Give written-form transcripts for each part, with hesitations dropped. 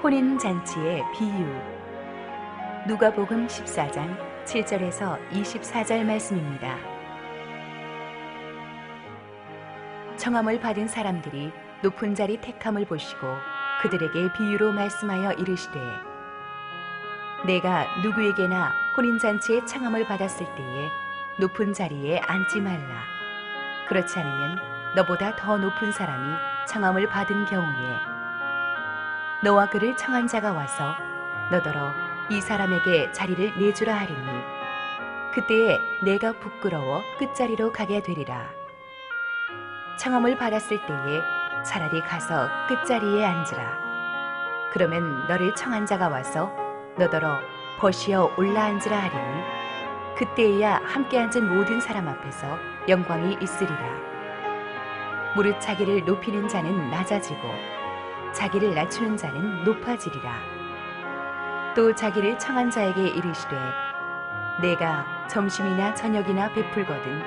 혼인잔치의 비유. 누가복음 14장 7절에서 24절 말씀입니다. 청함을 받은 사람들이 높은 자리 택함을 보시고 그들에게 비유로 말씀하여 이르시되, 내가 누구에게나 혼인잔치의 청함을 받았을 때에 높은 자리에 앉지 말라. 그렇지 않으면 너보다 더 높은 사람이 청함을 받은 경우에 너와 그를 청한 자가 와서 너더러 이 사람에게 자리를 내주라 하리니 그때에 내가 부끄러워 끝자리로 가게 되리라. 청함을 받았을 때에 차라리 가서 끝자리에 앉으라. 그러면 너를 청한 자가 와서 너더러 벗이어 올라앉으라 하리니 그때에야 함께 앉은 모든 사람 앞에서 영광이 있으리라. 무릇 자기를 높이는 자는 낮아지고 자기를 낮추는 자는 높아지리라. 또 자기를 청한 자에게 이르시되, 내가 점심이나 저녁이나 베풀거든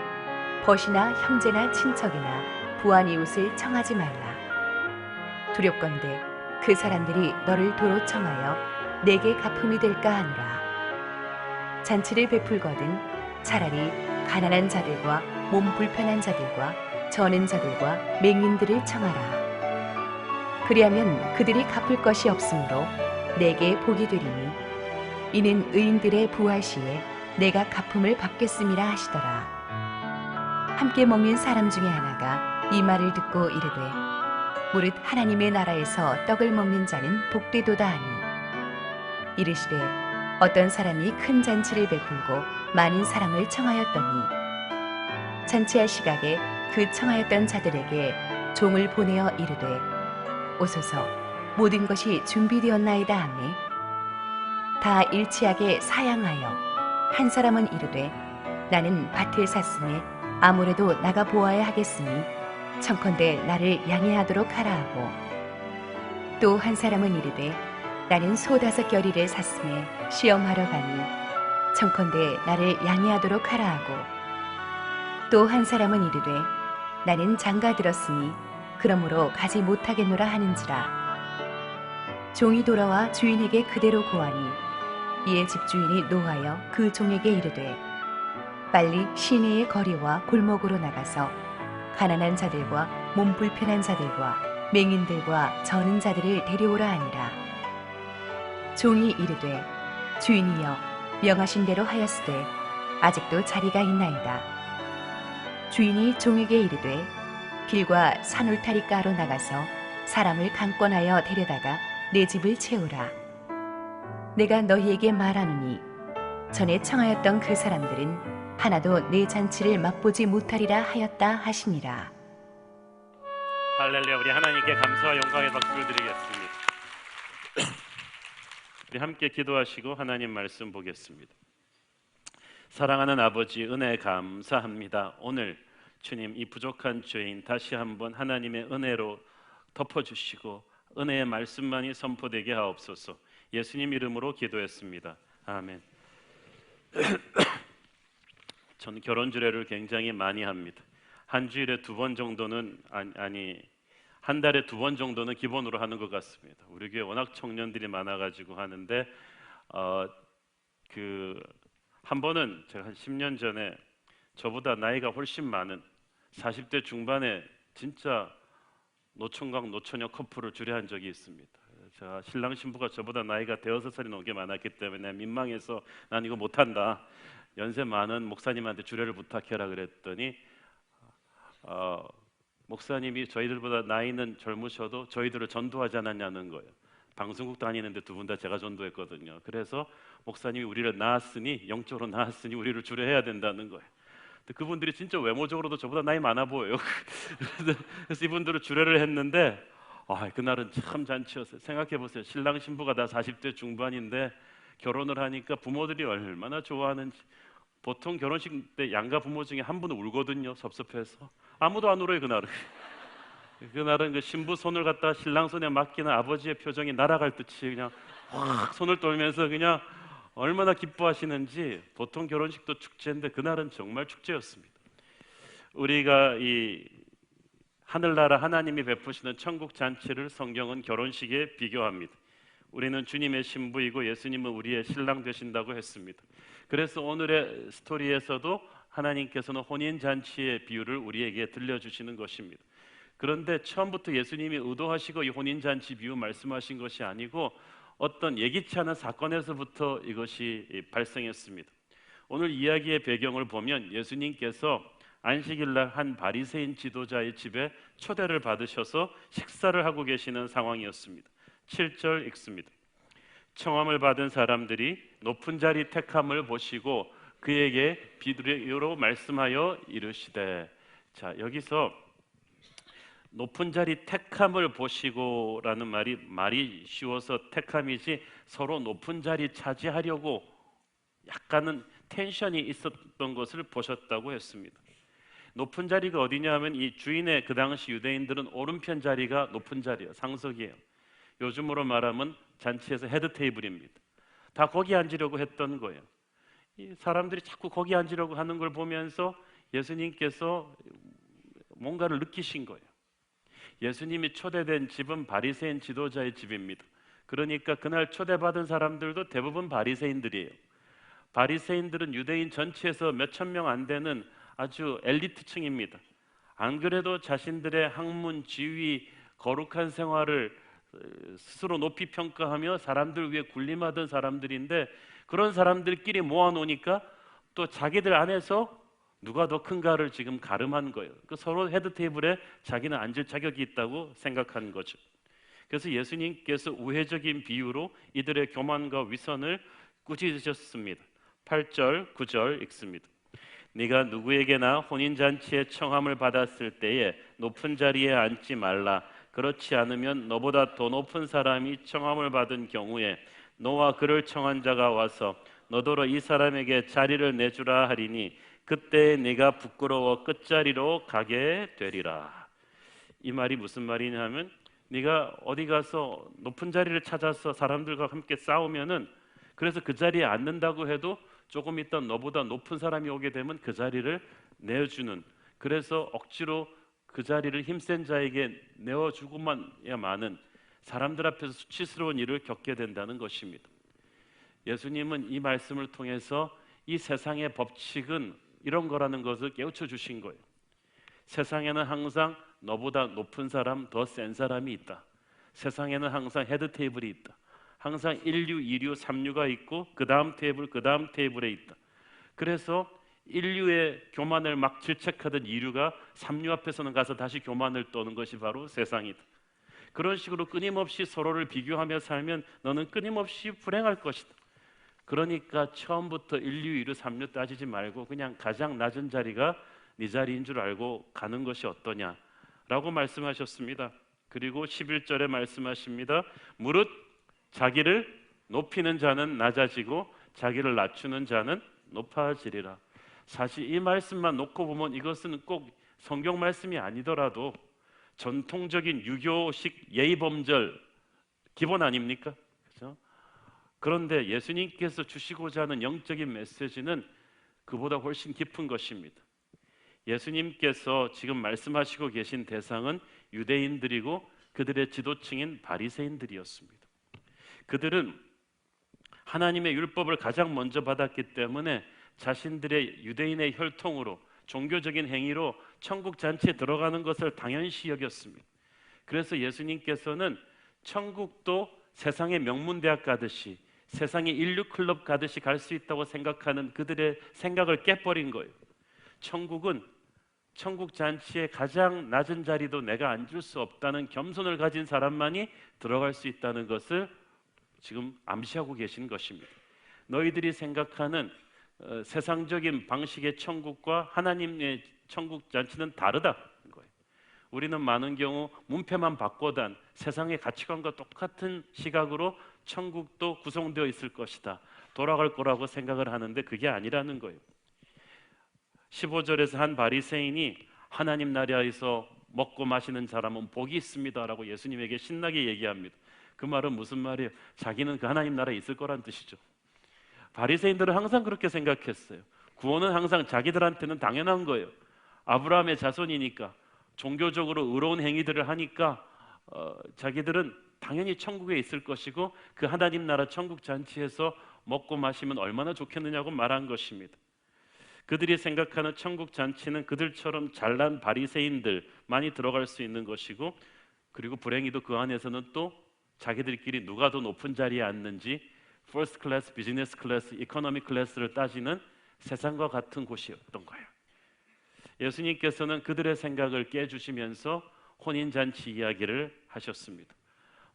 벗이나 형제나 친척이나 부한 이웃을 청하지 말라. 두렵건대 그 사람들이 너를 도로 청하여 내게 갚음이 될까 하노라. 잔치를 베풀거든 차라리 가난한 자들과 몸 불편한 자들과 저는 자들과 맹인들을 청하라. 그리하면 그들이 갚을 것이 없으므로 내게 복이 되리니 이는 의인들의 부활 시에 내가 갚음을 받겠음이라 하시더라. 함께 먹는 사람 중에 하나가 이 말을 듣고 이르되, 무릇 하나님의 나라에서 떡을 먹는 자는 복되도다 하니, 이르시되 어떤 사람이 큰 잔치를 베풀고 많은 사람을 청하였더니 잔치할 시각에 그 청하였던 자들에게 종을 보내어 이르되, 오소서 모든 것이 준비되었나이다 하매 다 일치하게 사양하여 한 사람은 이르되, 나는 밭을 샀으니 아무래도 나가 보아야 하겠으니 청컨대 나를 양해하도록 하라 하고, 또 한 사람은 이르되, 나는 소 5겨리를 샀으니 시험하러 가니 청컨대 나를 양해하도록 하라 하고, 또 한 사람은 이르되, 나는 장가 들었으니 그러므로 가지 못하겠노라 하는지라. 종이 돌아와 주인에게 그대로 고하니 이에 집주인이 노하여 그 종에게 이르되, 빨리 시내의 거리와 골목으로 나가서 가난한 자들과 몸 불편한 자들과 맹인들과 저는 자들을 데려오라 하니라. 종이 이르되, 주인이여 명하신 대로 하였으되 아직도 자리가 있나이다. 주인이 종에게 이르되, 길과 산울타리가로 나가서 사람을 강권하여 데려다가 내 집을 채우라. 내가 너희에게 말하노니 전에 청하였던 그 사람들은 하나도 내 잔치를 맛보지 못하리라 하였다 하시니라. 할렐루야. 우리 하나님께 감사와 영광의 박수를 드리겠습니다. 우리 함께 기도하시고 하나님 말씀 보겠습니다. 사랑하는 아버지, 은혜 감사합니다. 오늘 주님, 이 부족한 죄인 다시 한번 하나님의 은혜로 덮어주시고 은혜의 말씀만이 선포되게 하옵소서. 예수님 이름으로 기도했습니다. 아멘. 전 결혼 주례를 굉장히 많이 합니다. 한 주일에 2번 정도는 한 달에 2번 정도는 기본으로 하는 것 같습니다. 우리 교회 워낙 청년들이 많아가지고 하는데 한 번은 제가 한 10년 전에 저보다 나이가 훨씬 많은 40대 중반에 진짜 노총각 노처녀 커플을 주례한 적이 있습니다. 제가 신랑 신부가 저보다 나이가 대여섯 살이 넘게 많았기 때문에 민망해서 난 이거 못한다, 연세 많은 목사님한테 주례를 부탁해라 그랬더니 목사님이 저희들보다 나이는 젊으셔도 저희들을 전도하지 않았냐는 거예요. 방송국 다니는데 2분 다 제가 전도했거든요. 그래서 목사님이 우리를 낳았으니, 영적으로 낳았으니 우리를 주례해야 된다는 거예요. 근데 그분들이 진짜 외모적으로도 저보다 나이 많아 보여요. 그래서 이분들을 주례를 했는데 그날은 참 잔치였어요. 생각해 보세요. 신랑 신부가 다 40대 중반인데 결혼을 하니까 부모들이 얼마나 좋아하는지. 보통 결혼식 때 양가 부모 중에 한 분은 울거든요. 섭섭해서. 아무도 안 울어요 그날은. 그날은 그 신부 손을 갖다가 신랑 손에 맡기는 아버지의 표정이 날아갈 듯이 그냥 확 손을 떨면서 그냥 얼마나 기뻐하시는지. 보통 결혼식도 축제인데 그날은 정말 축제였습니다. 우리가 이 하늘나라 하나님이 베푸시는 천국 잔치를 성경은 결혼식에 비교합니다. 우리는 주님의 신부이고 예수님은 우리의 신랑 되신다고 했습니다. 그래서 오늘의 스토리에서도 하나님께서는 혼인잔치의 비유를 우리에게 들려주시는 것입니다. 그런데 처음부터 예수님이 의도하시고 이 혼인잔치 비유 말씀하신 것이 아니고 어떤 예기치 않은 사건에서부터 이것이 발생했습니다. 오늘 이야기의 배경을 보면 예수님께서 안식일날 한 바리새인 지도자의 집에 초대를 받으셔서 식사를 하고 계시는 상황이었습니다. 7절 읽습니다. 청함을 받은 사람들이 높은 자리 택함을 보시고 그에게 비유로 말씀하여 이르시되. 자, 여기서 높은 자리 택함을 보시고라는 말이 쉬워서 택함이지 서로 높은 자리 차지하려고 약간은 텐션이 있었던 것을 보셨다고 했습니다. 높은 자리가 어디냐 하면 이 주인의 그 당시 유대인들은 오른편 자리가 높은 자리예요. 상석이에요. 요즘으로 말하면 잔치에서 헤드 테이블입니다. 다 거기 앉으려고 했던 거예요. 이 사람들이 자꾸 거기 앉으려고 하는 걸 보면서 예수님께서 뭔가를 느끼신 거예요. 예수님이 초대된 집은 바리새인 지도자의 집입니다. 그러니까 그날 초대받은 사람들도 대부분 바리새인들이에요. 바리새인들은 유대인 전체에서 몇천 명 안 되는 아주 엘리트층입니다. 안 그래도 자신들의 학문, 지위, 거룩한 생활을 스스로 높이 평가하며 사람들 위해 군림하던 사람들인데 그런 사람들끼리 모아놓으니까 또 자기들 안에서 누가 더 큰가를 지금 가름한 거예요. 그 서로 헤드 테이블에 자기는 앉을 자격이 있다고 생각한 거죠. 그래서 예수님께서 우회적인 비유로 이들의 교만과 위선을 꾸짖으셨습니다. 8절, 9절 읽습니다. 네가 누구에게나 혼인잔치에 청함을 받았을 때에 높은 자리에 앉지 말라. 그렇지 않으면 너보다 더 높은 사람이 청함을 받은 경우에 너와 그를 청한 자가 와서 너더러 이 사람에게 자리를 내주라 하리니 그때 네가 부끄러워 끝자리로 가게 되리라. 이 말이 무슨 말이냐 하면 네가 어디 가서 높은 자리를 찾아서 사람들과 함께 싸우면은 그래서 그 자리에 앉는다고 해도 조금 있다 너보다 높은 사람이 오게 되면 그 자리를 내어주는, 그래서 억지로 그 자리를 힘센 자에게 내어주고만야만은 사람들 앞에서 수치스러운 일을 겪게 된다는 것입니다. 예수님은 이 말씀을 통해서 이 세상의 법칙은 이런 거라는 것을 깨우쳐 주신 거예요. 세상에는 항상 너보다 높은 사람, 더 센 사람이 있다. 세상에는 항상 헤드 테이블이 있다. 항상 1류, 2류, 3류가 있고 그 다음 테이블, 그 다음 테이블에 있다. 그래서 1류의 교만을 막 질책하던 2류가 3류 앞에서는 가서 다시 교만을 떠는 것이 바로 세상이다. 그런 식으로 끊임없이 서로를 비교하며 살면 너는 끊임없이 불행할 것이다. 그러니까 처음부터 1류, 2류, 3류 따지지 말고 그냥 가장 낮은 자리가 네 자리인 줄 알고 가는 것이 어떠냐라고 말씀하셨습니다. 그리고 11절에 말씀하십니다. 무릇 자기를 높이는 자는 낮아지고 자기를 낮추는 자는 높아지리라. 사실 이 말씀만 놓고 보면 이것은 꼭 성경 말씀이 아니더라도 전통적인 유교식 예의범절 기본 아닙니까? 그렇죠? 그런데 예수님께서 주시고자 하는 영적인 메시지는 그보다 훨씬 깊은 것입니다. 예수님께서 지금 말씀하시고 계신 대상은 유대인들이고 그들의 지도층인 바리새인들이었습니다. 그들은 하나님의 율법을 가장 먼저 받았기 때문에 자신들의 유대인의 혈통으로 종교적인 행위로 천국 잔치에 들어가는 것을 당연시 여겼습니다. 그래서 예수님께서는 천국도 세상의 명문대학 가듯이 세상의 인류클럽 가듯이 갈 수 있다고 생각하는 그들의 생각을 깨버린 거예요. 천국은 천국 잔치의 가장 낮은 자리도 내가 앉을 수 없다는 겸손을 가진 사람만이 들어갈 수 있다는 것을 지금 암시하고 계신 것입니다. 너희들이 생각하는 세상적인 방식의 천국과 하나님의 천국 잔치는 다르다는 거예요. 우리는 많은 경우 문패만 바꿔단 세상의 가치관과 똑같은 시각으로 천국도 구성되어 있을 것이다, 돌아갈 거라고 생각을 하는데 그게 아니라는 거예요. 15절에서 한 바리새인이 하나님 나라에서 먹고 마시는 사람은 복이 있습니다라고 예수님에게 신나게 얘기합니다. 그 말은 무슨 말이에요? 자기는 그 하나님 나라에 있을 거란 뜻이죠. 바리새인들은 항상 그렇게 생각했어요. 구원은 항상 자기들한테는 당연한 거예요. 아브라함의 자손이니까 종교적으로 의로운 행위들을 하니까 자기들은 당연히 천국에 있을 것이고 그 하나님 나라 천국 잔치에서 먹고 마시면 얼마나 좋겠느냐고 말한 것입니다. 그들이 생각하는 천국 잔치는 그들처럼 잘난 바리새인들만이 들어갈 수 있는 것이고, 그리고 불행히도 그 안에서는 또 자기들끼리 누가 더 높은 자리에 앉는지 퍼스트 클래스, 비즈니스 클래스, 이코노미 클래스를 따지는 세상과 같은 곳이었던 거예요. 예수님께서는 그들의 생각을 깨주시면서 혼인잔치 이야기를 하셨습니다.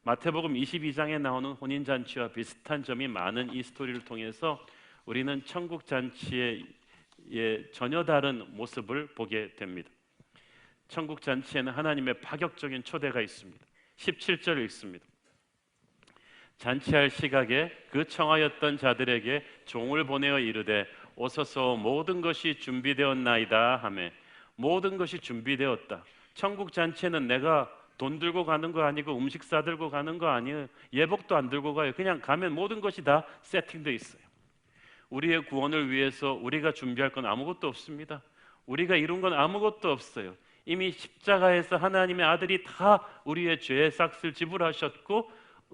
마태복음 22장에 나오는 혼인잔치와 비슷한 점이 많은 이 스토리를 통해서 우리는 천국 잔치의 전혀 다른 모습을 보게 됩니다. 천국 잔치에는 하나님의 파격적인 초대가 있습니다. 17절 읽습니다. 잔치할 시각에 그 청하였던 자들에게 종을 보내어 이르되 오소서 모든 것이 준비되었나이다 하매, 모든 것이 준비되었다. 천국 잔치에는 내가 돈 들고 가는 거 아니고 음식 싸들고 가는 거 아니에요. 예복도 안 들고 가요. 그냥 가면 모든 것이 다 세팅되어 있어요. 우리의 구원을 위해서 우리가 준비할 건 아무것도 없습니다. 우리가 이룬 건 아무것도 없어요. 이미 십자가에서 하나님의 아들이 다 우리의 죄의 싹을 지불하셨고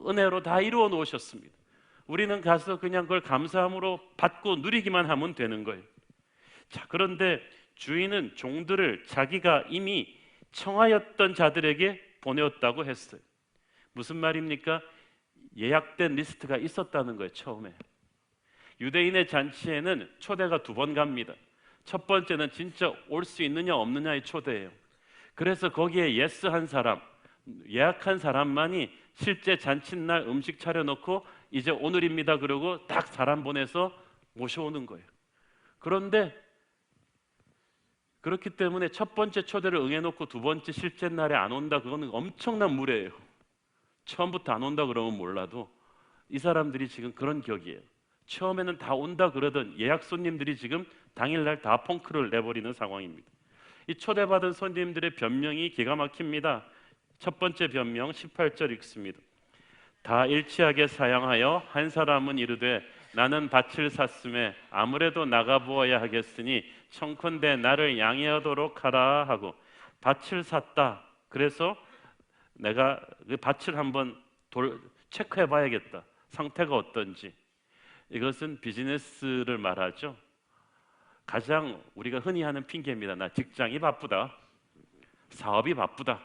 은혜로 다 이루어 놓으셨습니다. 우리는 가서 그냥 그걸 감사함으로 받고 누리기만 하면 되는 거예요. 자, 그런데 주인은 종들을 자기가 이미 청하였던 자들에게 보내었다고 했어요. 무슨 말입니까? 예약된 리스트가 있었다는 거예요. 처음에 유대인의 잔치에는 초대가 2번 갑니다. 첫 번째는 진짜 올 수 있느냐 없느냐의 초대예요. 그래서 거기에 예스 한 사람, 예약한 사람만이 실제 잔칫날 음식 차려놓고 이제 오늘입니다 그러고 딱 사람 보내서 모셔오는 거예요. 그런데 그렇기 때문에 첫 번째 초대를 응해놓고 2번째 실제 날에 안 온다, 그거는 엄청난 무례예요. 처음부터 안 온다 그러면 몰라도 이 사람들이 지금 그런 격이에요. 처음에는 다 온다 그러던 예약 손님들이 지금 당일날 다 펑크를 내버리는 상황입니다. 이 초대받은 손님들의 변명이 기가 막힙니다. 첫 번째 변명 18절 읽습니다. 다 일치하게 사양하여 한 사람은 이르되 나는 밭을 샀음에 아무래도 나가보아야 하겠으니 청컨대 나를 양해하도록 하라 하고, 밭을 샀다. 그래서 내가 그 밭을 한번 체크해 봐야겠다. 상태가 어떤지. 이것은 비즈니스를 말하죠. 가장 우리가 흔히 하는 핑계입니다. 나 직장이 바쁘다, 사업이 바쁘다.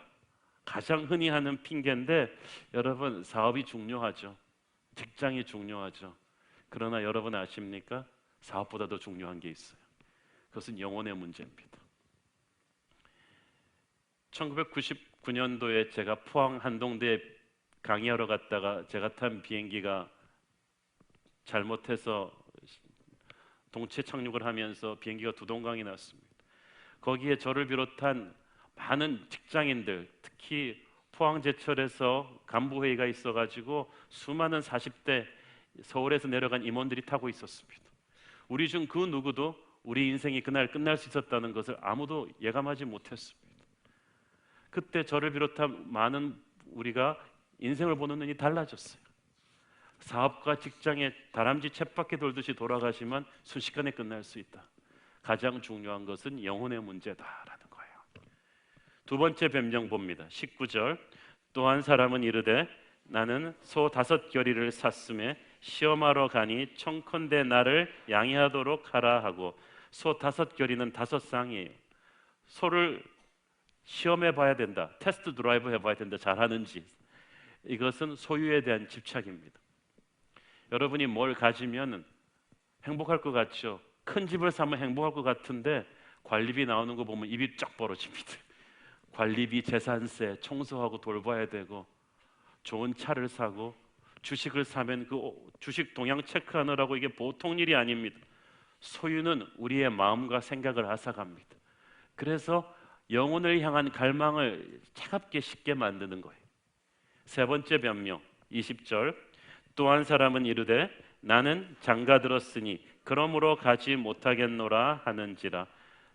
가장 흔히 하는 핑계인데 여러분, 사업이 중요하죠. 직장이 중요하죠. 그러나 여러분 아십니까? 사업보다 더 중요한 게 있어요. 그것은 영혼의 문제입니다. 1999년도에 제가 포항 한동대에 강의하러 갔다가 제가 탄 비행기가 잘못해서 동체 착륙을 하면서 비행기가 두동강이 났습니다. 거기에 저를 비롯한 많은 직장인들, 특히 포항제철에서 간부회의가 있어가지고 수많은 40대 서울에서 내려간 임원들이 타고 있었습니다. 우리 중 그 누구도 우리 인생이 그날 끝날 수 있었다는 것을 아무도 예감하지 못했습니다. 그때 저를 비롯한 많은 우리가 인생을 보는 눈이 달라졌어요. 사업과 직장에 다람쥐 쳇바퀴 돌듯이 돌아가지만 순식간에 끝날 수 있다. 가장 중요한 것은 영혼의 문제다라는 거예요. 2번째 변명 봅니다. 19절. 또 한 사람은 이르되 나는 소 5겨리를 샀음에 시험하러 가니 청컨대 나를 양해하도록 하라 하고, 소 5겨리는 5쌍이에요. 소를 시험해 봐야 된다. 테스트 드라이브 해봐야 된다. 잘하는지. 이것은 소유에 대한 집착입니다. 여러분이 뭘 가지면 행복할 것 같죠? 큰 집을 사면 행복할 것 같은데 관리비 나오는 거 보면 입이 쫙 벌어집니다. 관리비, 재산세, 청소하고 돌봐야 되고, 좋은 차를 사고 주식을 사면 그 주식 동향 체크하느라고 이게 보통 일이 아닙니다. 소유는 우리의 마음과 생각을 앗아갑니다. 그래서 영혼을 향한 갈망을 차갑게 쉽게 만드는 거예요. 3번째 변명 20절. 또 한 사람은 이르되 나는 장가 들었으니 그러므로 가지 못하겠노라 하는지라.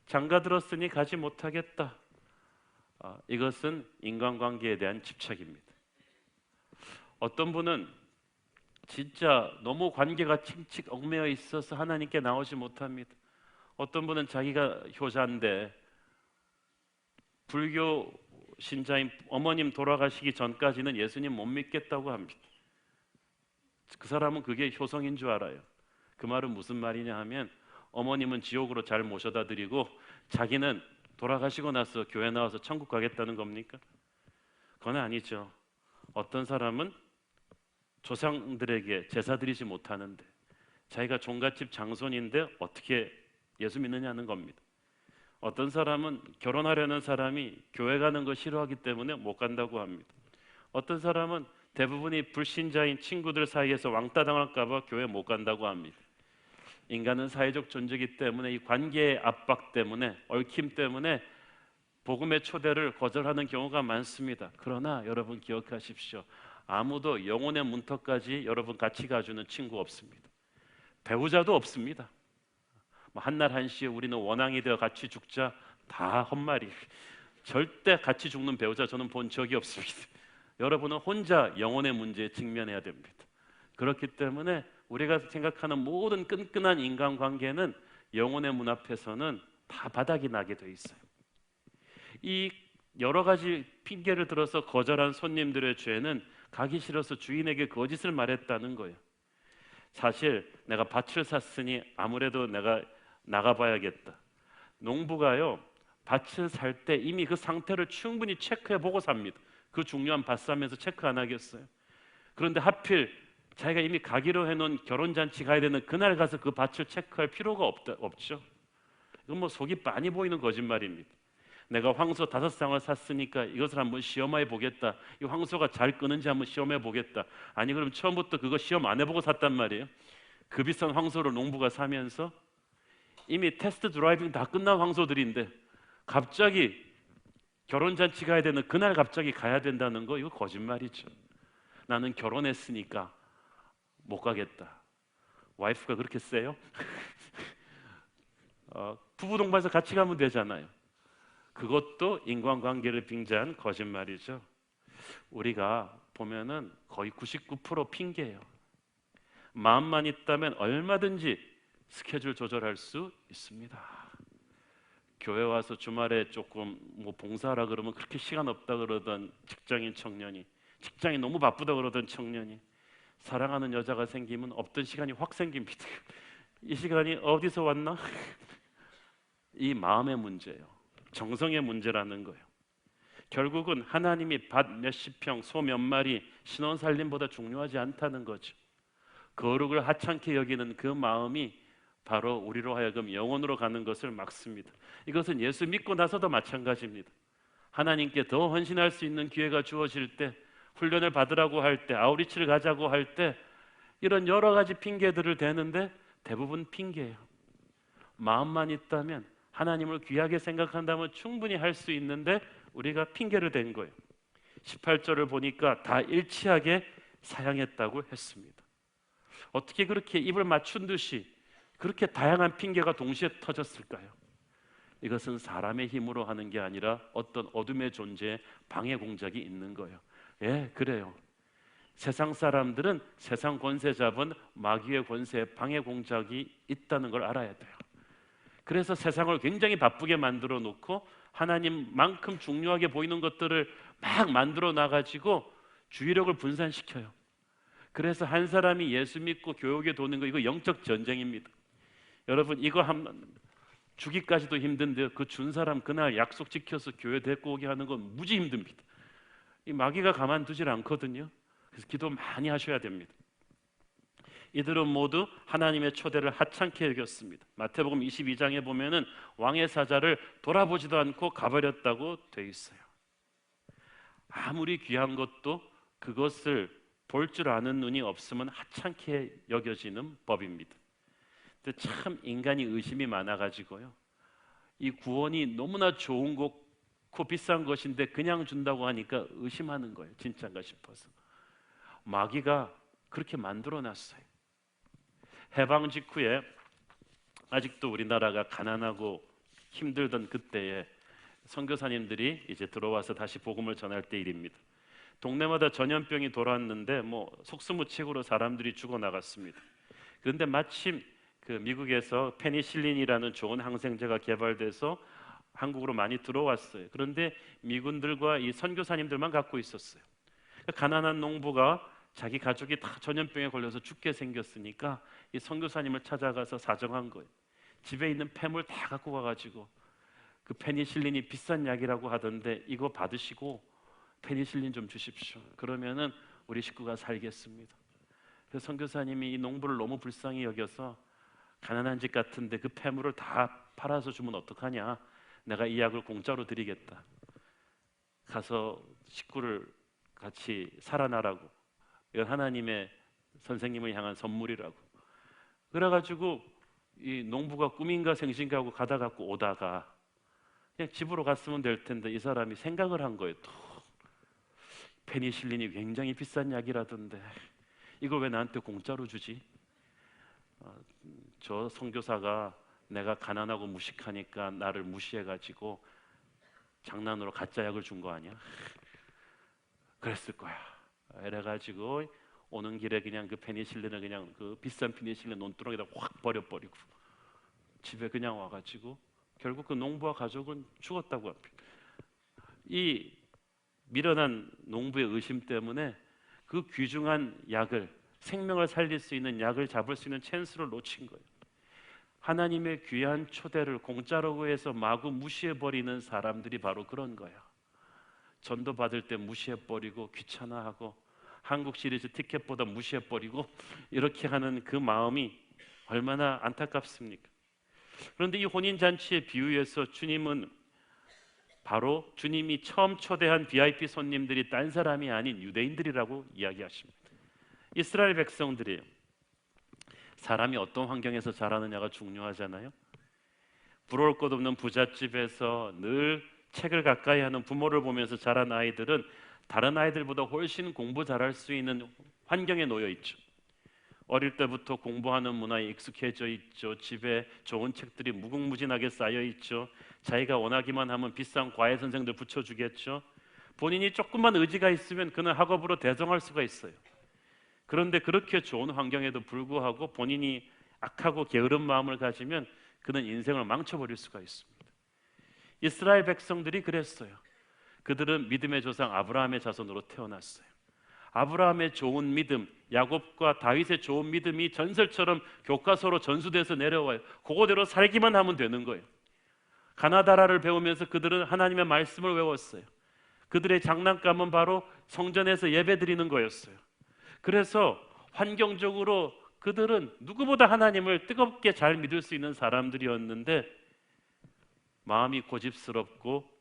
장가 들었으니 가지 못하겠다. 이것은 인간관계에 대한 집착입니다. 어떤 분은 진짜 너무 관계가 칙칙 얽매여 있어서 하나님께 나오지 못합니다. 어떤 분은 자기가 효자인데 불교 신자인 어머님 돌아가시기 전까지는 예수님 못 믿겠다고 합니다. 그 사람은 그게 효성인 줄 알아요. 그 말은 무슨 말이냐 하면 어머님은 지옥으로 잘 모셔다 드리고 자기는 돌아가시고 나서 교회 나와서 천국 가겠다는 겁니까? 그건 아니죠. 어떤 사람은 조상들에게 제사 드리지 못하는데 자기가 종갓집 장손인데 어떻게 예수 믿느냐는 겁니다. 어떤 사람은 결혼하려는 사람이 교회 가는 거 싫어하기 때문에 못 간다고 합니다. 어떤 사람은 대부분이 불신자인 친구들 사이에서 왕따 당할까 봐 교회 못 간다고 합니다. 인간은 사회적 존재이기 때문에 이 관계의 압박 때문에 얽힘 때문에 복음의 초대를 거절하는 경우가 많습니다. 그러나 여러분 기억하십시오. 아무도 영혼의 문턱까지 여러분 같이 가주는 친구 없습니다. 배우자도 없습니다. 한날 한시에 우리는 원앙이 되어 같이 죽자, 다 헛말이. 절대 같이 죽는 배우자 저는 본 적이 없습니다. 여러분은 혼자 영혼의 문제에 직면해야 됩니다. 그렇기 때문에 우리가 생각하는 모든 끈끈한 인간관계는 영혼의 문 앞에서는 다 바닥이 나게 돼 있어요. 이 여러 가지 핑계를 들어서 거절한 손님들의 죄는 가기 싫어서 주인에게 거짓을 말했다는 거예요. 사실 내가 밭을 샀으니 아무래도 내가 나가봐야겠다. 농부가요, 밭을 살 때 이미 그 상태를 충분히 체크해보고 삽니다. 그 중요한 밭 사면서 체크 안 하겠어요? 그런데 하필 자기가 이미 가기로 해놓은 결혼잔치 가야 되는 그날 가서 그 밭을 체크할 필요가 없죠. 이건 뭐 속이 빤히 보이는 거짓말입니다. 내가 황소 5쌍을 샀으니까 이것을 한번 시험해 보겠다. 이 황소가 잘 끄는지 한번 시험해 보겠다. 아니 그럼 처음부터 그거 시험 안 해보고 샀단 말이에요. 그 비싼 황소를 농부가 사면서 이미 테스트 드라이빙 다 끝난 황소들인데 갑자기 결혼잔치 가야 되는 그날 갑자기 가야 된다는 거, 이거 거짓말이죠. 나는 결혼했으니까 못 가겠다. 와이프가 그렇게 세요? 부부 동반해서 같이 가면 되잖아요. 그것도 인간관계를 빙자한 거짓말이죠. 우리가 보면은 거의 99% 핑계예요. 마음만 있다면 얼마든지 스케줄 조절할 수 있습니다. 교회 와서 주말에 조금 뭐 봉사하라 그러면 그렇게 시간 없다 그러던 직장인 청년이, 직장이 너무 바쁘다 그러던 청년이 사랑하는 여자가 생기면 없던 시간이 확 생깁니다. 이 시간이 어디서 왔나? 이 마음의 문제예요. 정성의 문제라는 거예요. 결국은 하나님이 밭 몇십 평, 소 몇 마리, 신혼 살림보다 중요하지 않다는 거죠. 거룩을 하찮게 여기는 그 마음이 바로 우리로 하여금 영혼으로 가는 것을 막습니다. 이것은 예수 믿고 나서도 마찬가지입니다. 하나님께 더 헌신할 수 있는 기회가 주어질 때, 훈련을 받으라고 할 때, 아우리치를 가자고 할 때 이런 여러 가지 핑계들을 대는데 대부분 핑계예요. 마음만 있다면, 하나님을 귀하게 생각한다면 충분히 할 수 있는데 우리가 핑계를 댄 거예요. 18절을 보니까 다 일치하게 사양했다고 했습니다. 어떻게 그렇게 입을 맞춘 듯이 그렇게 다양한 핑계가 동시에 터졌을까요? 이것은 사람의 힘으로 하는 게 아니라 어떤 어둠의 존재에 방해 공작이 있는 거예요. 예, 그래요. 세상 사람들은 세상 권세 잡은 마귀의 권세에 방해 공작이 있다는 걸 알아야 돼요. 그래서 세상을 굉장히 바쁘게 만들어 놓고 하나님만큼 중요하게 보이는 것들을 막 만들어 놔가지고 주의력을 분산시켜요. 그래서 한 사람이 예수 믿고 교육에 도는 거, 이거 영적 전쟁입니다. 여러분, 이거 주기까지도 힘든데 그 준 사람 그날 약속 지켜서 교회 데리고 오게 하는 건 무지 힘듭니다. 이 마귀가 가만두질 않거든요. 그래서 기도 많이 하셔야 됩니다. 이들은 모두 하나님의 초대를 하찮게 여겼습니다. 마태복음 22장에 보면은 왕의 사자를 돌아보지도 않고 가버렸다고 돼 있어요. 아무리 귀한 것도 그것을 볼 줄 아는 눈이 없으면 하찮게 여겨지는 법입니다. 근데 참 인간이 의심이 많아가지고요, 이 구원이 너무나 좋은 것고 비싼 것인데 그냥 준다고 하니까 의심하는 거예요. 진짜인가 싶어서. 마귀가 그렇게 만들어놨어요. 해방 직후에 아직도 우리나라가 가난하고 힘들던 그때에 선교사님들이 이제 들어와서 다시 복음을 전할 때 일입니다. 동네마다 전염병이 돌았는데 뭐 속수무책으로 사람들이 죽어나갔습니다. 그런데 마침 그 미국에서 페니실린이라는 좋은 항생제가 개발돼서 한국으로 많이 들어왔어요. 그런데 미군들과 이 선교사님들만 갖고 있었어요. 가난한 농부가 자기 가족이 다 전염병에 걸려서 죽게 생겼으니까 이 선교사님을 찾아가서 사정한 거예요. 집에 있는 폐물 다 갖고 가가지고 그 페니실린이 비싼 약이라고 하던데 이거 받으시고 페니실린 좀 주십시오. 그러면은 우리 식구가 살겠습니다. 그래서 선교사님이 이 농부를 너무 불쌍히 여겨서 가난한 집 같은데 그 폐물을 다 팔아서 주면 어떡하냐, 내가 이 약을 공짜로 드리겠다. 가서 식구를 같이 살아나라고, 이건 하나님의 선생님을 향한 선물이라고. 그래가지고 이 농부가 꿈인가 생신가 하고 가다 갖고 오다가 그냥 집으로 갔으면 될 텐데 이 사람이 생각을 한 거예요. 또 페니실린이 굉장히 비싼 약이라던데 이걸 왜 나한테 공짜로 주지? 저 선교사가 내가 가난하고 무식하니까 나를 무시해가지고 장난으로 가짜 약을 준 거 아니야? 그랬을 거야. 이래가지고 오는 길에 그냥 그 페니실린을 그냥 그 비싼 페니실린 논두렁에다 확 버려버리고 집에 그냥 와가지고 결국 그 농부와 가족은 죽었다고 합니다. 이 미련한 농부의 의심 때문에 그 귀중한 약을, 생명을 살릴 수 있는 약을 잡을 수 있는 찬스를 놓친 거예요. 하나님의 귀한 초대를 공짜로 구해서 마구 무시해버리는 사람들이 바로 그런 거야. 전도 받을 때 무시해버리고 귀찮아하고 한국 시리즈 티켓보다 무시해버리고 이렇게 하는 그 마음이 얼마나 안타깝습니까? 그런데 이 혼인잔치의 비유에서 주님은 바로 주님이 처음 초대한 VIP 손님들이 딴 사람이 아닌 유대인들이라고 이야기하십니다. 이스라엘 백성들이에요. 사람이 어떤 환경에서 자라느냐가 중요하잖아요. 부러울 것 없는 부잣집에서 늘 책을 가까이 하는 부모를 보면서 자란 아이들은 다른 아이들보다 훨씬 공부 잘할 수 있는 환경에 놓여 있죠. 어릴 때부터 공부하는 문화에 익숙해져 있죠. 집에 좋은 책들이 무궁무진하게 쌓여 있죠. 자기가 원하기만 하면 비싼 과외 선생들 붙여주겠죠. 본인이 조금만 의지가 있으면 그는 학업으로 대성할 수가 있어요. 그런데 그렇게 좋은 환경에도 불구하고 본인이 악하고 게으른 마음을 가지면 그는 인생을 망쳐버릴 수가 있습니다. 이스라엘 백성들이 그랬어요. 그들은 믿음의 조상 아브라함의 자손으로 태어났어요. 아브라함의 좋은 믿음, 야곱과 다윗의 좋은 믿음이 전설처럼 교과서로 전수돼서 내려와요. 그거대로 살기만 하면 되는 거예요. 가나다라를 배우면서 그들은 하나님의 말씀을 외웠어요. 그들의 장난감은 바로 성전에서 예배드리는 거였어요. 그래서 환경적으로 그들은 누구보다 하나님을 뜨겁게 잘 믿을 수 있는 사람들이었는데 마음이 고집스럽고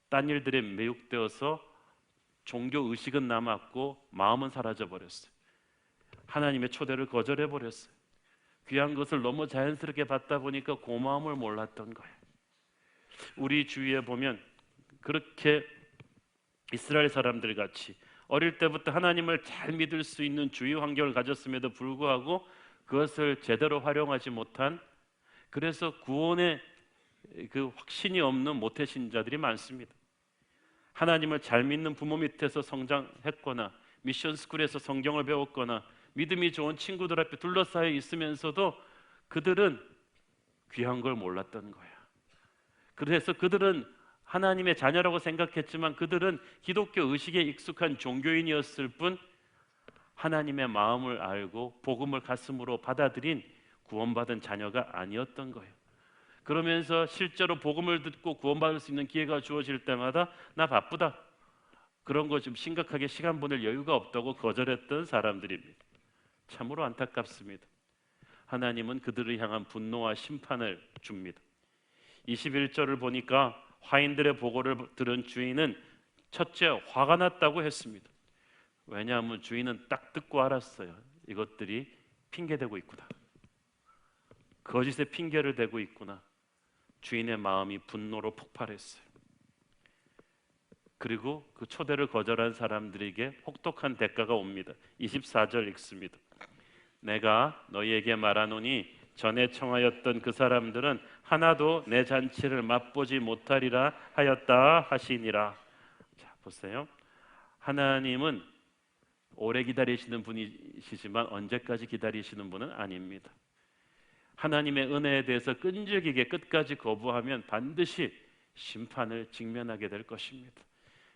딴 일들에 매혹되어서 종교 의식은 남았고 마음은 사라져 버렸어요. 하나님의 초대를 거절해 버렸어요. 귀한 것을 너무 자연스럽게 받다 보니까 고마움을 몰랐던 거예요. 우리 주위에 보면 그렇게 이스라엘 사람들 같이 어릴 때부터 하나님을 잘 믿을 수 있는 주위 환경을 가졌음에도 불구하고 그것을 제대로 활용하지 못한, 그래서 구원의 그 확신이 없는 모태신자들이 많습니다. 하나님을 잘 믿는 부모 밑에서 성장했거나 미션 스쿨에서 성경을 배웠거나 믿음이 좋은 친구들 앞에 둘러싸여 있으면서도 그들은 귀한 걸 몰랐던 거야. 그래서 그들은 하나님의 자녀라고 생각했지만 그들은 기독교 의식에 익숙한 종교인이었을 뿐 하나님의 마음을 알고 복음을 가슴으로 받아들인 구원받은 자녀가 아니었던 거예요. 그러면서 실제로 복음을 듣고 구원받을 수 있는 기회가 주어질 때마다 나 바쁘다, 그런 거 좀 심각하게 시간 보낼 여유가 없다고 거절했던 사람들입니다. 참으로 안타깝습니다. 하나님은 그들을 향한 분노와 심판을 줍니다. 21절을 보니까 화인들의 보고를 들은 주인은 첫째 화가 났다고 했습니다. 왜냐하면 주인은 딱 듣고 알았어요. 이것들이 핑계대고 있구나. 거짓의 핑계를 대고 있구나. 주인의 마음이 분노로 폭발했어요. 그리고 그 초대를 거절한 사람들에게 혹독한 대가가 옵니다. 24절 읽습니다. 내가 너희에게 말하노니 전에 청하였던 그 사람들은 하나도 내 잔치를 맛보지 못하리라 하였다 하시니라. 자, 보세요. 하나님은 오래 기다리시는 분이시지만 언제까지 기다리시는 분은 아닙니다. 하나님의 은혜에 대해서 끈질기게 끝까지 거부하면 반드시 심판을 직면하게 될 것입니다.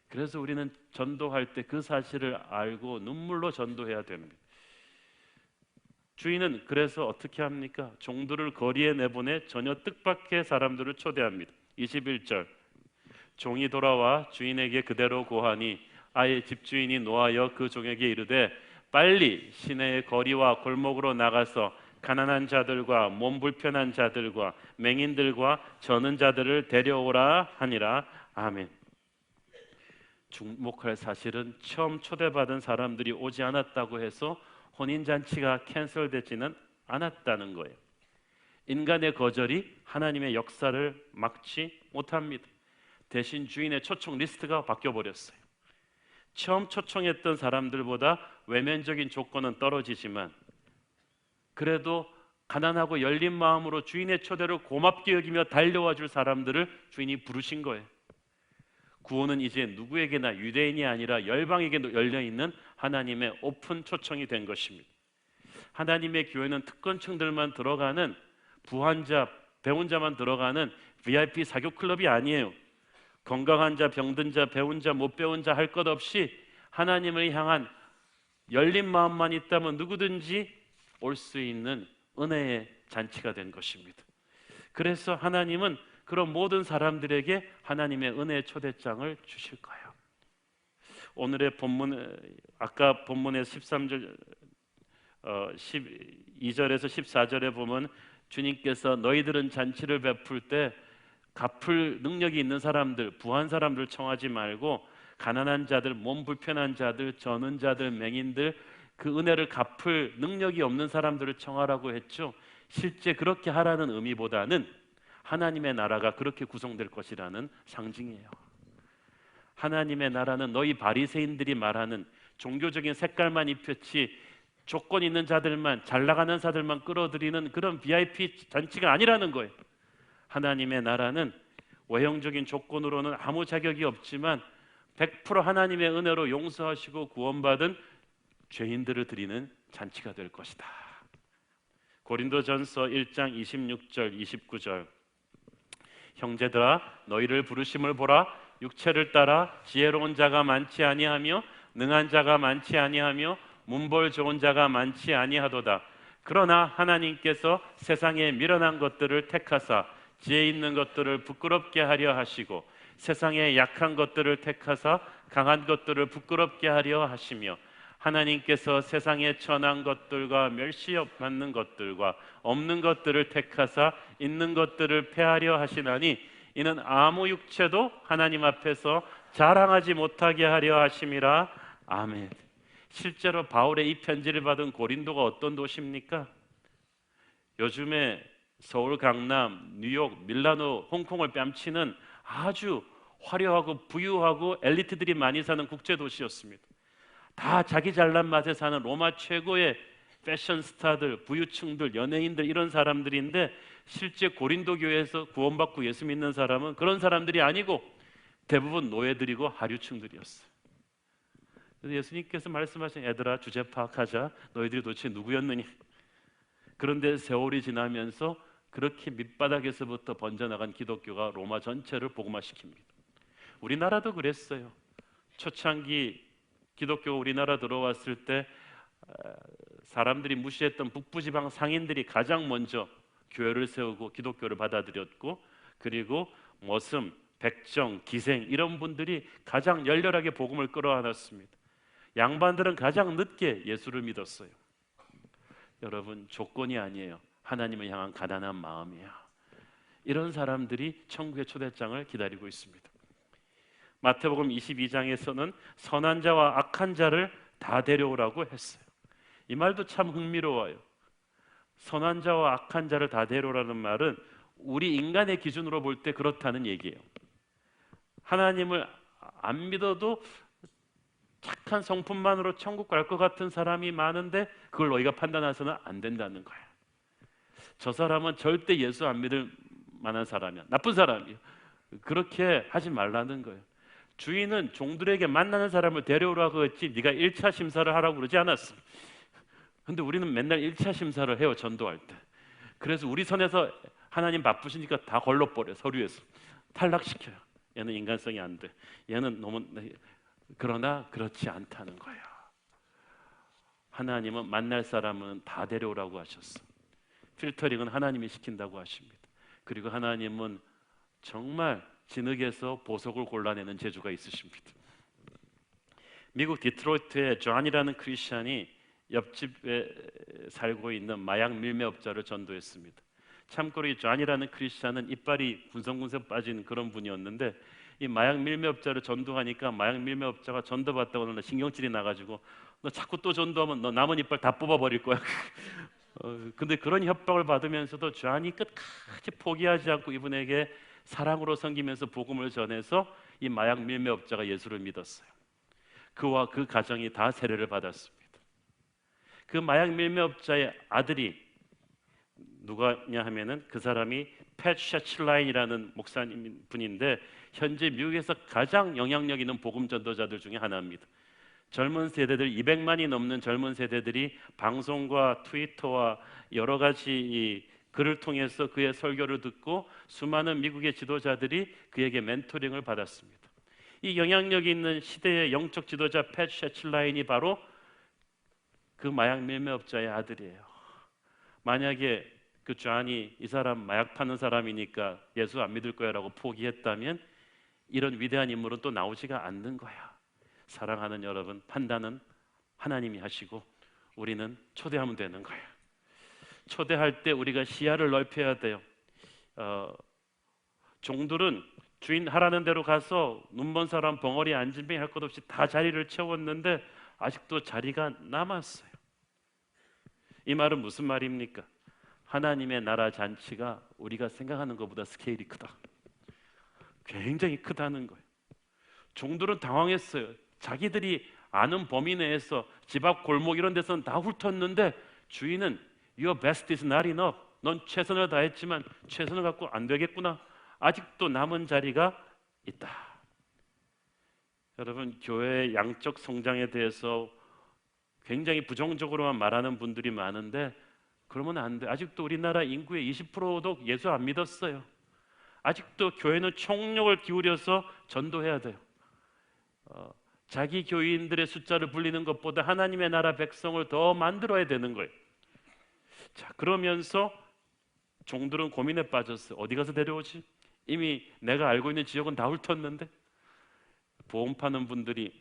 그래서 우리는 전도할 때 그 사실을 알고 눈물로 전도해야 됩니다. 주인은 그래서 어떻게 합니까? 종들을 거리에 내보내 전혀 뜻밖의 사람들을 초대합니다. 21절, 종이 돌아와 주인에게 그대로 고하니 아예 집주인이 노하여 그 종에게 이르되 빨리 시내의 거리와 골목으로 나가서 가난한 자들과 몸 불편한 자들과 맹인들과 저는 자들을 데려오라 하니라. 아멘. 주목할 사실은 처음 초대받은 사람들이 오지 않았다고 해서 혼인잔치가 캔슬되지는 않았다는 거예요. 인간의 거절이 하나님의 역사를 막지 못합니다. 대신 주인의 초청 리스트가 바뀌어버렸어요. 처음 초청했던 사람들보다 외면적인 조건은 떨어지지만 그래도 가난하고 열린 마음으로 주인의 초대를 고맙게 여기며 달려와 줄 사람들을 주인이 부르신 거예요. 구원은 이제 누구에게나 유대인이 아니라 열방에게도 열려있는 하나님의 오픈 초청이 된 것입니다. 하나님의 교회는 특권층들만 들어가는 부한 자, 배운 자만 들어가는 VIP 사교 클럽이 아니에요. 건강한 자, 병든 자, 배운 자, 못 배운 자 할 것 없이 하나님을 향한 열린 마음만 있다면 누구든지 올 수 있는 은혜의 잔치가 된 것입니다. 그래서 하나님은 그런 모든 사람들에게 하나님의 은혜의 초대장을 주실 거예요. 오늘의 본문, 아까 본문의 13절, 12절에서 14절에 보면 주님께서 너희들은 잔치를 베풀 때 갚을 능력이 있는 사람들, 부한 사람들 청하지 말고 가난한 자들, 몸 불편한 자들, 저는 자들, 맹인들, 그 은혜를 갚을 능력이 없는 사람들을 청하라고 했죠. 실제 그렇게 하라는 의미보다는 하나님의 나라가 그렇게 구성될 것이라는 상징이에요. 하나님의 나라는 너희 바리새인들이 말하는 종교적인 색깔만 입혔지 조건 있는 자들만, 잘 나가는 자들만 끌어들이는 그런 VIP 잔치가 아니라는 거예요. 하나님의 나라는 외형적인 조건으로는 아무 자격이 없지만 100% 하나님의 은혜로 용서하시고 구원받은 죄인들을 드리는 잔치가 될 것이다. 고린도전서 1장 26절 29절, 형제들아 너희를 부르심을 보라. 육체를 따라 지혜로운 자가 많지 아니하며 능한 자가 많지 아니하며 문벌 좋은 자가 많지 아니하도다. 그러나 하나님께서 세상에 미련한 것들을 택하사 지혜 있는 것들을 부끄럽게 하려 하시고 세상에 약한 것들을 택하사 강한 것들을 부끄럽게 하려 하시며 하나님께서 세상에 천한 것들과 멸시받는 것들과 없는 것들을 택하사 있는 것들을 폐하려 하시나니 이는 아무 육체도 하나님 앞에서 자랑하지 못하게 하려 하심이라. 아멘. 실제로 바울의 이 편지를 받은 고린도가 어떤 도시입니까? 요즘에 서울, 강남, 뉴욕, 밀라노, 홍콩을 뺨치는 아주 화려하고 부유하고 엘리트들이 많이 사는 국제 도시였습니다. 다 자기 잘난 맛에 사는 로마 최고의 패션 스타들, 부유층들, 연예인들 이런 사람들인데 실제 고린도 교회에서 구원받고 예수 믿는 사람은 그런 사람들이 아니고 대부분 노예들이고 하류층들이었어요. 그래서 예수님께서 말씀하신 애들아 주제 파악하자. 너희들이 도대체 누구였느냐. 그런데 세월이 지나면서 그렇게 밑바닥에서부터 번져나간 기독교가 로마 전체를 복음화시킵니다. 우리나라도 그랬어요. 초창기 기독교가 우리나라 들어왔을 때 사람들이 무시했던 북부지방 상인들이 가장 먼저 교회를 세우고 기독교를 받아들였고, 그리고 머슴, 백정, 기생 이런 분들이 가장 열렬하게 복음을 끌어안았습니다. 양반들은 가장 늦게 예수를 믿었어요. 여러분, 조건이 아니에요. 하나님을 향한 가난한 마음이에요. 이런 사람들이 천국의 초대장을 기다리고 있습니다. 마태복음 22장에서는 선한 자와 악한 자를 다 데려오라고 했어요. 이 말도 참 흥미로워요. 선한 자와 악한 자를 다 데려오라는 말은 우리 인간의 기준으로 볼 때 그렇다는 얘기예요. 하나님을 안 믿어도 착한 성품만으로 천국 갈 것 같은 사람이 많은데 그걸 너희가 판단해서는 안 된다는 거예요. 저 사람은 절대 예수 안 믿을 만한 사람이야, 나쁜 사람이야. 그렇게 하지 말라는 거예요. 주인은 종들에게 만나는 사람을 데려오라고 했지 네가 1차 심사를 하라고 그러지 않았어. 근데 우리는 맨날 1차 심사를 해요, 전도할 때. 그래서 우리 선에서 하나님 바쁘시니까 다 걸러버려, 서류에서. 탈락시켜요. 얘는 인간성이 안 돼. 얘는 너무 그러나 그렇지 않다는 거예요. 하나님은 만날 사람은 다 데려오라고 하셨어. 필터링은 하나님이 시킨다고 하십니다. 그리고 하나님은 정말 진흙에서 보석을 골라내는 재주가 있으십니다. 미국 디트로이트의 존이라는 크리스찬이 옆집에 살고 있는 마약 밀매업자를 전도했습니다. 참고로 이 존이라는 크리스찬은 이빨이 군성군성 빠진 그런 분이었는데 이 마약 밀매업자를 전도하니까 마약 밀매업자가 전도받다고 너 신경질이 나가지고 너 자꾸 또 전도하면 너 남은 이빨 다 뽑아버릴 거야. 근데 그런 협박을 받으면서도 존이 끝까지 포기하지 않고 이분에게 사랑으로 섬기면서 복음을 전해서 이 마약 밀매업자가 예수를 믿었어요. 그와 그 가정이 다 세례를 받았습니다. 그 마약 밀매업자의 아들이 누가냐 하면은 그 사람이 팻 샤칠라인이라는 목사님 분인데 현재 미국에서 가장 영향력 있는 복음 전도자들 중에 하나입니다. 젊은 세대들 200만이 넘는 젊은 세대들이 방송과 트위터와 여러 가지 이 글을 통해서 그의 설교를 듣고 수많은 미국의 지도자들이 그에게 멘토링을 받았습니다. 이 영향력이 있는 시대의 영적 지도자 팻 샤칠라인이 바로 그 마약 밀매업자의 아들이에요. 만약에 그 존이 이 사람 마약 파는 사람이니까 예수 안 믿을 거야라고 포기했다면 이런 위대한 인물은 또 나오지가 않는 거야. 사랑하는 여러분, 판단은 하나님이 하시고 우리는 초대하면 되는 거야. 초대할 때 우리가 시야를 넓혀야 돼요. 종들은 주인 하라는 대로 가서 눈먼 사람 벙어리 앉으면 할 것 없이 다 자리를 채웠는데 아직도 자리가 남았어요. 이 말은 무슨 말입니까? 하나님의 나라 잔치가 우리가 생각하는 것보다 스케일이 크다. 굉장히 크다는 거예요. 종들은 당황했어요. 자기들이 아는 범위 내에서 집 앞 골목 이런 데서는 다 훑었는데 주인은 Your best is not enough. 넌 최선을 다했지만 최선을 갖고 안 되겠구나. 아직도 남은 자리가 있다. 여러분, 교회의 양적 성장에 대해서 굉장히 부정적으로만 말하는 분들이 많은데 그러면 안 돼. 아직도 우리나라 인구의 20%도 예수 안 믿었어요. 아직도 교회는 총력을 기울여서 전도해야 돼요. 자기 교인들의 숫자를 불리는 것보다 하나님의 나라 백성을 더 만들어야 되는 거예요. 자, 그러면서 종들은 고민에 빠졌어요. 어디 가서 데려오지? 이미 내가 알고 있는 지역은 다 훑었는데. 보험 파는 분들이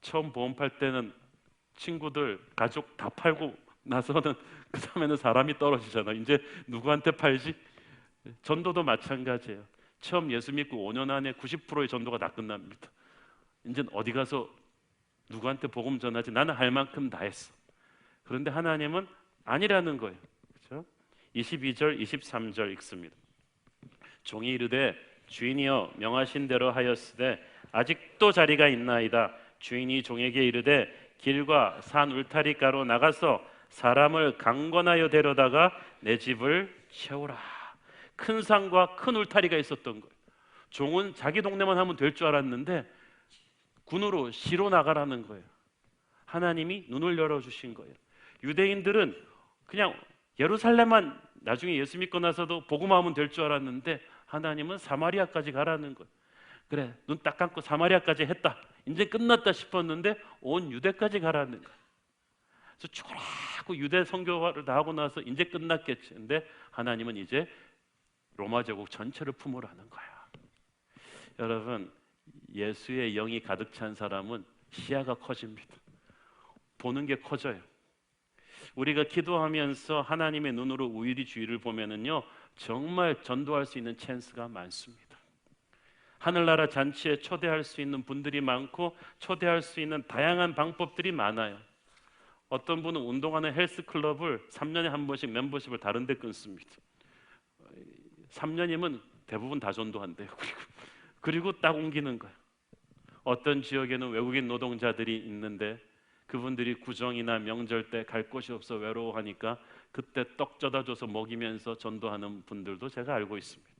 처음 보험 팔 때는 친구들, 가족 다 팔고 나서는 그 다음에는 사람이 떨어지잖아. 이제 누구한테 팔지? 전도도 마찬가지예요. 처음 예수 믿고 5년 안에 90%의 전도가 다 끝납니다. 이제 어디 가서 누구한테 복음 전하지? 나는 할 만큼 다 했어. 그런데 하나님은 아니라는 거예요. 그렇죠? 22절, 23절 읽습니다. 종이 이르되 주인이여 명하신 대로 하였으되 아직도 자리가 있나이다. 주인이 종에게 이르되 길과 산 울타리가로 나가서 사람을 강권하여 데려다가 내 집을 채우라. 큰 산과 큰 울타리가 있었던 거예요. 종은 자기 동네만 하면 될 줄 알았는데 군으로 시로 나가라는 거예요. 하나님이 눈을 열어주신 거예요. 유대인들은 그냥 예루살렘만 나중에 예수 믿고 나서도 복음만 하면 될 줄 알았는데 하나님은 사마리아까지 가라는 거예요. 그래, 눈 딱 감고 사마리아까지 했다. 이제 끝났다 싶었는데 온 유대까지 가라는 거예요. 그래서 초라하고 유대 선교를 다 하고 나서 이제 끝났겠지. 근데 하나님은 이제 로마 제국 전체를 품으라는 거야. 여러분, 예수의 영이 가득 찬 사람은 시야가 커집니다. 보는 게 커져요. 우리가 기도하면서 하나님의 눈으로 우일이 주위를 보면은요, 정말 전도할 수 있는 찬스가 많습니다. 하늘나라 잔치에 초대할 수 있는 분들이 많고 초대할 수 있는 다양한 방법들이 많아요. 어떤 분은 운동하는 헬스클럽을 3년에 한 번씩 멤버십을 다른 데 끊습니다. 3년이면 대부분 다 전도한대요. 그리고 딱 옮기는 거예요. 어떤 지역에는 외국인 노동자들이 있는데 그분들이 구정이나 명절 때 갈 곳이 없어 외로워하니까 그때 떡 쪄다 줘서 먹이면서 전도하는 분들도 제가 알고 있습니다.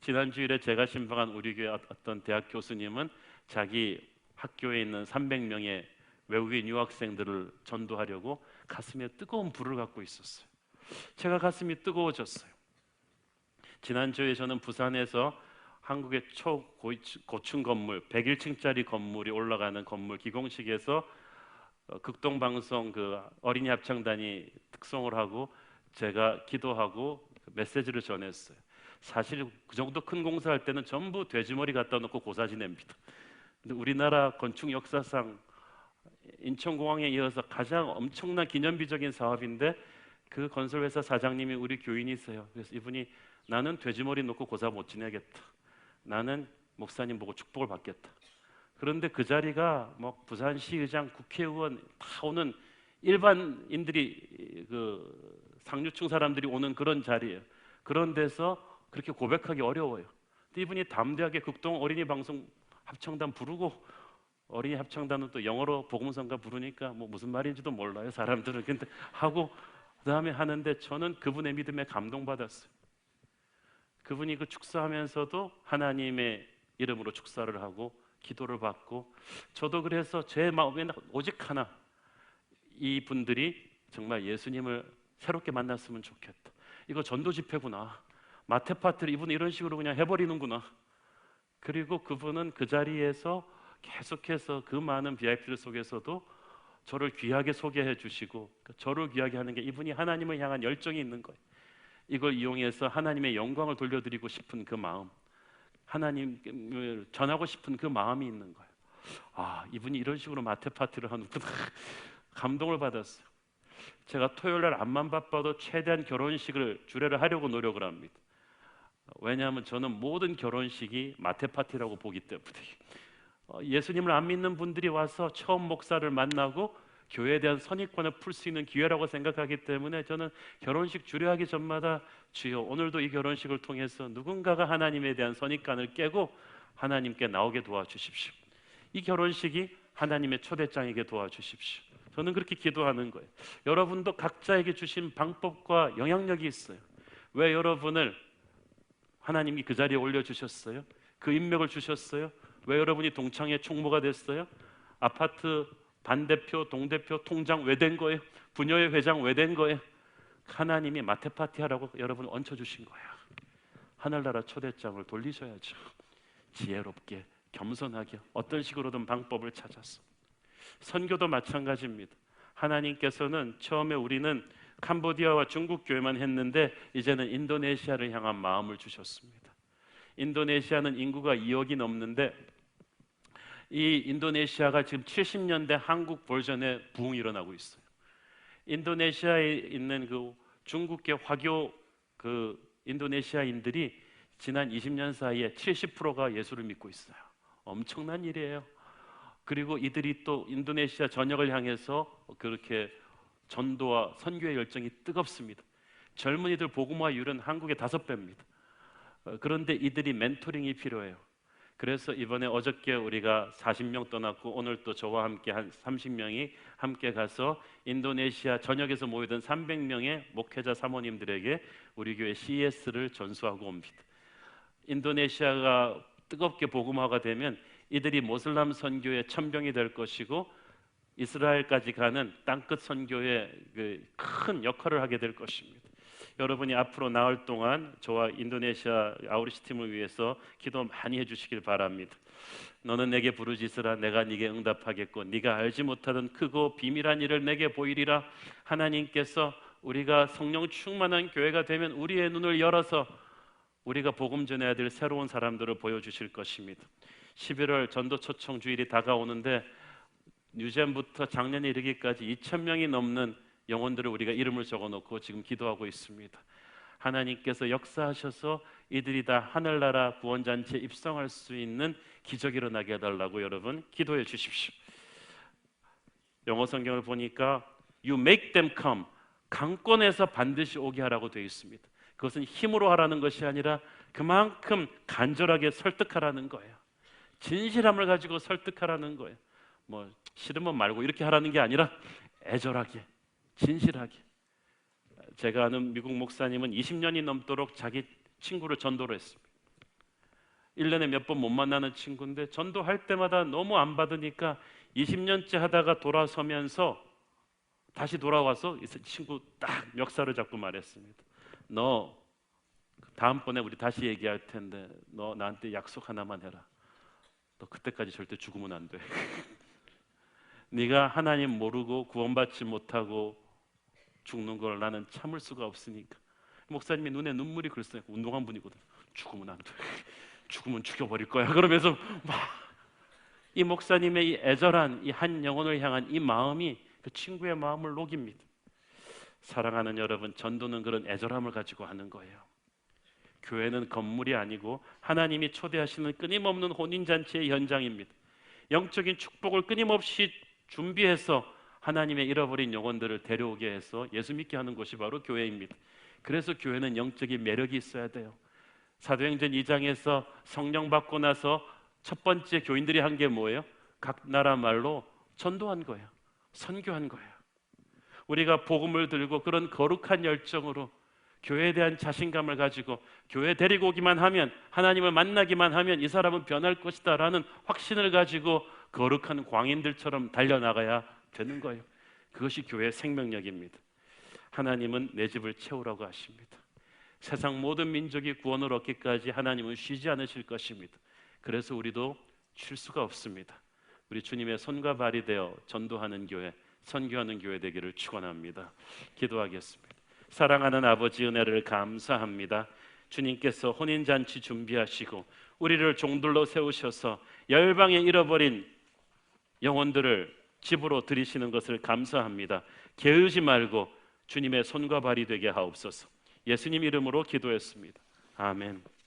지난 주일에 제가 신방한 우리 교회 어떤 대학 교수님은 자기 학교에 있는 300명의 외국인 유학생들을 전도하려고 가슴에 뜨거운 불을 갖고 있었어요. 제가 가슴이 뜨거워졌어요. 지난 주에 저는 부산에서 한국의 초고층 건물 101층짜리 건물이 올라가는 건물 기공식에서 극동방송 그 어린이 합창단이 특송을 하고 제가 기도하고 메시지를 전했어요. 사실 그 정도 큰 공사할 때는 전부 돼지머리 갖다 놓고 고사 지냅니다. 근데 우리나라 건축 역사상 인천공항에 이어서 가장 엄청난 기념비적인 사업인데 그 건설회사 사장님이 우리 교인이세요. 그래서 이분이 나는 돼지머리 놓고 고사 못 지내겠다. 나는 목사님 보고 축복을 받겠다. 그런데 그 자리가 뭐 부산시의장, 국회의원 다 오는 일반인들이 그 상류층 사람들이 오는 그런 자리예요. 그런 데서 그렇게 고백하기 어려워요. 근데 이분이 담대하게 극동 어린이 방송 합창단 부르고 어린이 합창단은 또 영어로 복음성가 부르니까 뭐 무슨 말인지도 몰라요 사람들은. 근데 하고 그다음에 하는데 저는 그분의 믿음에 감동받았어요. 그분이 그 축사하면서도 하나님의 이름으로 축사를 하고 기도를 받고 저도 그래서 제 마음에 오직 하나 이 분들이 정말 예수님을 새롭게 만났으면 좋겠다. 이거 전도 집회구나. 마테파트를 이분은 이런 식으로 그냥 해버리는구나. 그리고 그분은 그 자리에서 계속해서 그 많은 VIP들 속에서도 저를 귀하게 소개해 주시고 저를 귀하게 하는 게 이분이 하나님을 향한 열정이 있는 거예요. 이걸 이용해서 하나님의 영광을 돌려드리고 싶은 그 마음, 하나님을 전하고 싶은 그 마음이 있는 거예요. 아, 이분이 이런 식으로 마테파티를 하는구나. 감동을 받았어요. 제가 토요일날 앞만 바빠도 최대한 결혼식을 주례를 하려고 노력을 합니다. 왜냐하면 저는 모든 결혼식이 마테파티라고 보기 때문에 예수님을 안 믿는 분들이 와서 처음 목사를 만나고 교회에 대한 선입관을 풀 수 있는 기회라고 생각하기 때문에 저는 결혼식 주례하기 전마다 주여 오늘도 이 결혼식을 통해서 누군가가 하나님에 대한 선입관을 깨고 하나님께 나오게 도와주십시오. 이 결혼식이 하나님의 초대장에게 도와주십시오. 저는 그렇게 기도하는 거예요. 여러분도 각자에게 주신 방법과 영향력이 있어요. 왜 여러분을 하나님이 그 자리에 올려주셨어요? 그 인맥을 주셨어요? 왜 여러분이 동창회 총무가 됐어요? 아파트 반대표, 동대표, 통장 왜 된 거예요? 부녀회 회장 왜 된 거예요? 하나님이 마테파티 하라고 여러분을 얹혀주신 거예요. 하늘나라 초대장을 돌리셔야죠. 지혜롭게, 겸손하게 어떤 식으로든 방법을 찾아서. 선교도 마찬가지입니다. 하나님께서는 처음에 우리는 캄보디아와 중국 교회만 했는데 이제는 인도네시아를 향한 마음을 주셨습니다. 인도네시아는 인구가 2억이 넘는데 이 인도네시아가 지금 70년대 한국 버전의 부흥이 일어나고 있어요. 인도네시아에 있는 그 중국계 화교 그 인도네시아인들이 지난 20년 사이에 70%가 예수를 믿고 있어요. 엄청난 일이에요. 그리고 이들이 또 인도네시아 전역을 향해서 그렇게 전도와 선교의 열정이 뜨겁습니다. 젊은이들 복음화율은 한국의 5배입니다. 그런데 이들이 멘토링이 필요해요. 그래서 이번에 어저께 우리가 40명 떠났고 오늘 또 저와 함께 한 30명이 함께 가서 인도네시아 전역에서 모이던 300명의 목회자 사모님들에게 우리 교회 CES를 전수하고 옵니다. 인도네시아가 뜨겁게 복음화가 되면 이들이 모슬람 선교의 천병이 될 것이고 이스라엘까지 가는 땅끝 선교의 큰 역할을 하게 될 것입니다. 여러분이 앞으로 나흘 동안 저와 인도네시아 아우리시 팀을 위해서 기도 많이 해주시길 바랍니다. 너는 내게 부르짖으라 내가 네게 응답하겠고 네가 알지 못하던 크고 비밀한 일을 내게 보이리라. 하나님께서 우리가 성령 충만한 교회가 되면 우리의 눈을 열어서 우리가 복음 전해야 될 새로운 사람들을 보여주실 것입니다. 11월 전도 초청 주일이 다가오는데 유젠부터 작년에 이르기까지 2,000명이 넘는 영혼들을 우리가 이름을 적어놓고 지금 기도하고 있습니다. 하나님께서 역사하셔서 이들이 다 하늘나라 구원잔치에 입성할 수 있는 기적이 일어나게 해달라고 여러분 기도해 주십시오. 영어 성경을 보니까 You make them come, 강권에서 반드시 오게 하라고 되어 있습니다. 그것은 힘으로 하라는 것이 아니라 그만큼 간절하게 설득하라는 거예요. 진실함을 가지고 설득하라는 거예요. 뭐 싫으면 말고 이렇게 하라는 게 아니라 애절하게 진실하게. 제가 아는 미국 목사님은 20년이 넘도록 자기 친구를 전도를 했습니다. 1년에 몇 번 못 만나는 친구인데 전도할 때마다 너무 안 받으니까 20년째 하다가 돌아서면서 다시 돌아와서 이 친구 딱 멱살을 잡고 말했습니다. 너 다음번에 우리 다시 얘기할 텐데 너 나한테 약속 하나만 해라. 너 그때까지 절대 죽으면 안 돼. 네가 하나님 모르고 구원받지 못하고 죽는 걸 나는 참을 수가 없으니까. 목사님이 눈에 눈물이 글썽이고 운동한 분이거든. 죽으면 안 돼. 죽으면 죽여버릴 거야. 그러면서 막 이 목사님의 이 애절한 이 한 영혼을 향한 이 마음이 그 친구의 마음을 녹입니다. 사랑하는 여러분, 전도는 그런 애절함을 가지고 하는 거예요. 교회는 건물이 아니고 하나님이 초대하시는 끊임없는 혼인잔치의 현장입니다. 영적인 축복을 끊임없이 준비해서 하나님의 잃어버린 영혼들을 데려오게 해서 예수 믿게 하는 곳이 바로 교회입니다. 그래서 교회는 영적인 매력이 있어야 돼요. 사도행전 2장에서 성령 받고 나서 첫 번째 교인들이 한 게 뭐예요? 각 나라 말로 전도한 거예요. 선교한 거예요. 우리가 복음을 들고 그런 거룩한 열정으로 교회에 대한 자신감을 가지고 교회 데리고 오기만 하면, 하나님을 만나기만 하면 이 사람은 변할 것이다 라는 확신을 가지고 거룩한 광인들처럼 달려나가야 되는 거예요. 그것이 교회의 생명력입니다. 하나님은 내 집을 채우라고 하십니다. 세상 모든 민족이 구원을 얻기까지 하나님은 쉬지 않으실 것입니다. 그래서 우리도 쉴 수가 없습니다. 우리 주님의 손과 발이 되어 전도하는 교회, 선교하는 교회 되기를 축원합니다. 기도하겠습니다. 사랑하는 아버지, 은혜를 감사합니다. 주님께서 혼인잔치 준비하시고 우리를 종들로 세우셔서 열방에 잃어버린 영혼들을 집으로 들이시는 것을 감사합니다. 게으르지 말고 주님의 손과 발이 되게 하옵소서. 예수님 이름으로 기도했습니다. 아멘.